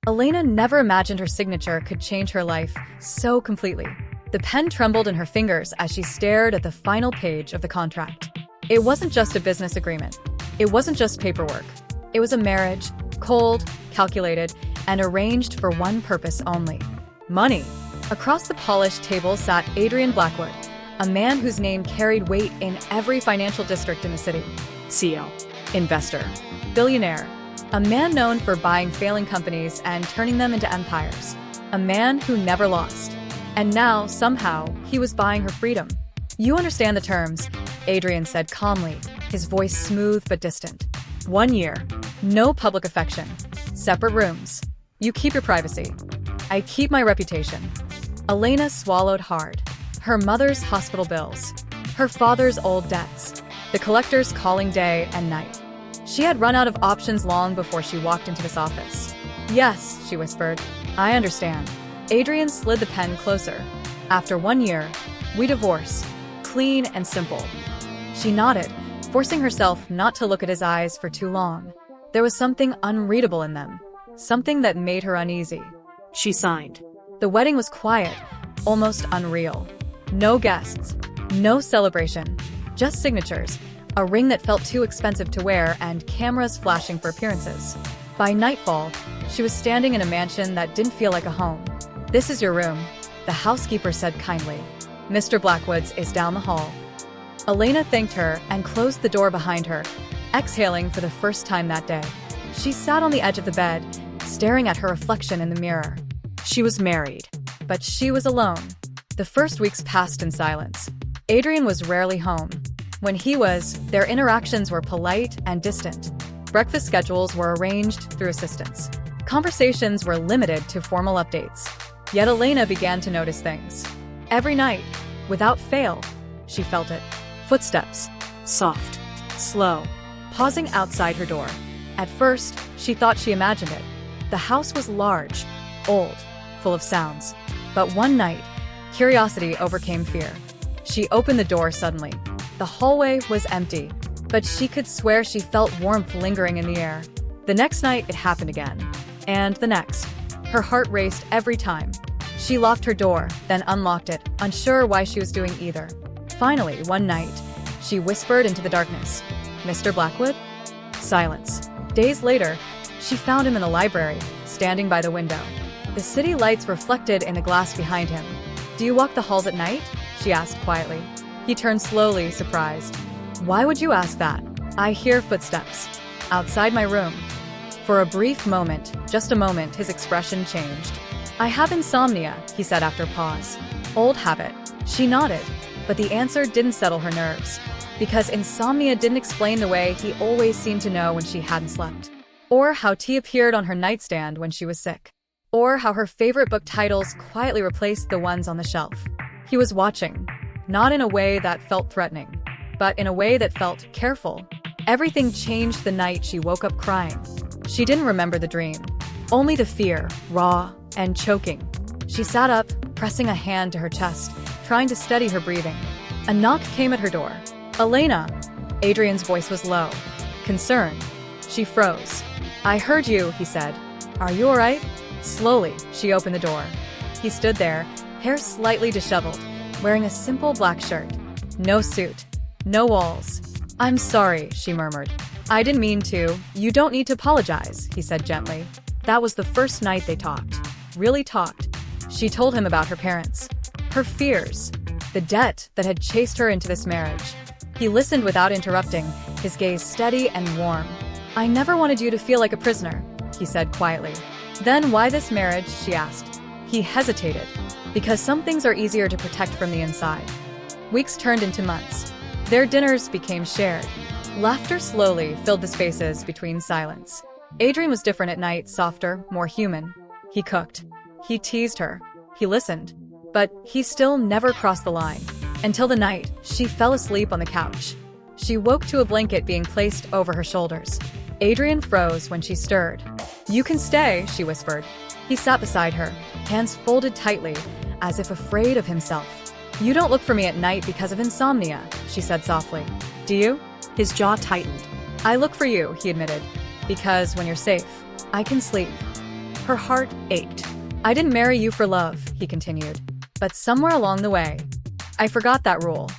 Elena never imagined her signature could change her life so completely. The pen trembled in her fingers as she stared at the final page of the contract. It wasn't just a business agreement. It wasn't just paperwork. It was a marriage, cold, calculated, and arranged for one purpose only: money. Across the polished table sat Adrian Blackwood, a man whose name carried weight in every financial district in the city. CEO. Investor. Billionaire. A man known for buying failing companies and turning them into empires. A man who never lost. And now, somehow, he was buying her freedom. "You understand the terms," Adrian said calmly, his voice smooth but distant. 1 year. No public affection. Separate rooms. You keep your privacy. I keep my reputation. Elena swallowed hard. Her mother's hospital bills. Her father's old debts. The collectors calling day and night. She had run out of options long before she walked into this office. "Yes," she whispered. "I understand." Adrian slid the pen closer. "After 1 year, we divorce. Clean and simple." She nodded, forcing herself not to look at his eyes for too long. There was something unreadable in them. Something that made her uneasy. She signed. The wedding was quiet, almost unreal. No guests. No celebration. Just signatures. A ring that felt too expensive to wear, and cameras flashing for appearances. By nightfall, she was standing in a mansion that didn't feel like a home. "This is your room," the housekeeper said kindly. "Mr. Blackwood's is down the hall." Elena thanked her and closed the door behind her, exhaling for the first time that day. She sat on the edge of the bed, staring at her reflection in the mirror. She was married, but she was alone. The first weeks passed in silence. Adrian was rarely home. When he was, their interactions were polite and distant. Breakfast schedules were arranged through assistants. Conversations were limited to formal updates. Yet Elena began to notice things. Every night, without fail, she felt it. Footsteps. Soft. Slow. Pausing outside her door. At first, she thought she imagined it. The house was large, old, full of sounds. But one night, curiosity overcame fear. She opened the door suddenly. The hallway was empty, but she could swear she felt warmth lingering in the air. The next night, it happened again. And the next. Her heart raced every time. She locked her door, then unlocked it, unsure why she was doing either. Finally, one night, she whispered into the darkness, "Mr. Blackwood?" Silence. Days later, she found him in the library, standing by the window. The city lights reflected in the glass behind him. "Do you walk the halls at night?" she asked quietly. He turned slowly, surprised. "Why would you ask that?" "I hear footsteps. Outside my room." For a brief moment, just a moment, his expression changed. "I have insomnia," he said after a pause. "Old habit." She nodded, but the answer didn't settle her nerves. Because insomnia didn't explain the way he always seemed to know when she hadn't slept. Or how tea appeared on her nightstand when she was sick. Or how her favorite book titles quietly replaced the ones on the shelf. He was watching. Not in a way that felt threatening, but in a way that felt careful. Everything changed the night she woke up crying. She didn't remember the dream, only the fear, raw and choking. She sat up, pressing a hand to her chest, trying to steady her breathing. A knock came at her door. "Elena!" Adrian's voice was low, concerned. She froze. "I heard you," he said. "Are you all right?" Slowly, she opened the door. He stood there, hair slightly disheveled, wearing a simple black shirt. No suit. No walls. "I'm sorry," she murmured. "I didn't mean to." "You don't need to apologize," he said gently. That was the first night they talked. Really talked. She told him about her parents. Her fears. The debt that had chased her into this marriage. He listened without interrupting, his gaze steady and warm. "I never wanted you to feel like a prisoner," he said quietly. "Then why this marriage?" she asked. He hesitated. "Because some things are easier to protect from the inside." Weeks turned into months. Their dinners became shared. Laughter slowly filled the spaces between silence. Adrian was different at night, softer, more human. He cooked. He teased her. He listened. But he still never crossed the line. Until the night, she fell asleep on the couch. She woke to a blanket being placed over her shoulders. Adrian froze when she stirred. "You can stay," she whispered. He sat beside her, hands folded tightly, as if afraid of himself. "You don't look for me at night because of insomnia," she said softly. "Do you?" His jaw tightened. "I look for you," he admitted. "Because when you're safe, I can sleep." Her heart ached. "I didn't marry you for love," he continued. "But somewhere along the way, I forgot that rule."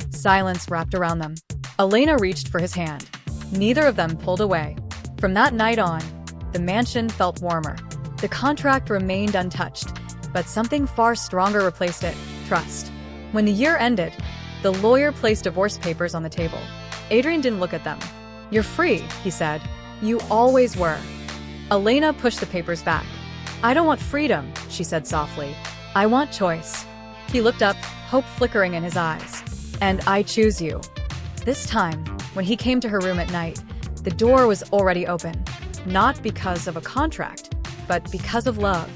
Silence wrapped around them. Elena reached for his hand. Neither of them pulled away. From that night on, the mansion felt warmer. The contract remained untouched, but something far stronger replaced it: trust. When the year ended, the lawyer placed divorce papers on the table. Adrian didn't look at them. "You're free," he said. "You always were." Elena pushed the papers back. "I don't want freedom," she said softly. "I want choice." He looked up, hope flickering in his eyes. "And I choose you." This time, when he came to her room at night, the door was already open. Not because of a contract, but because of love.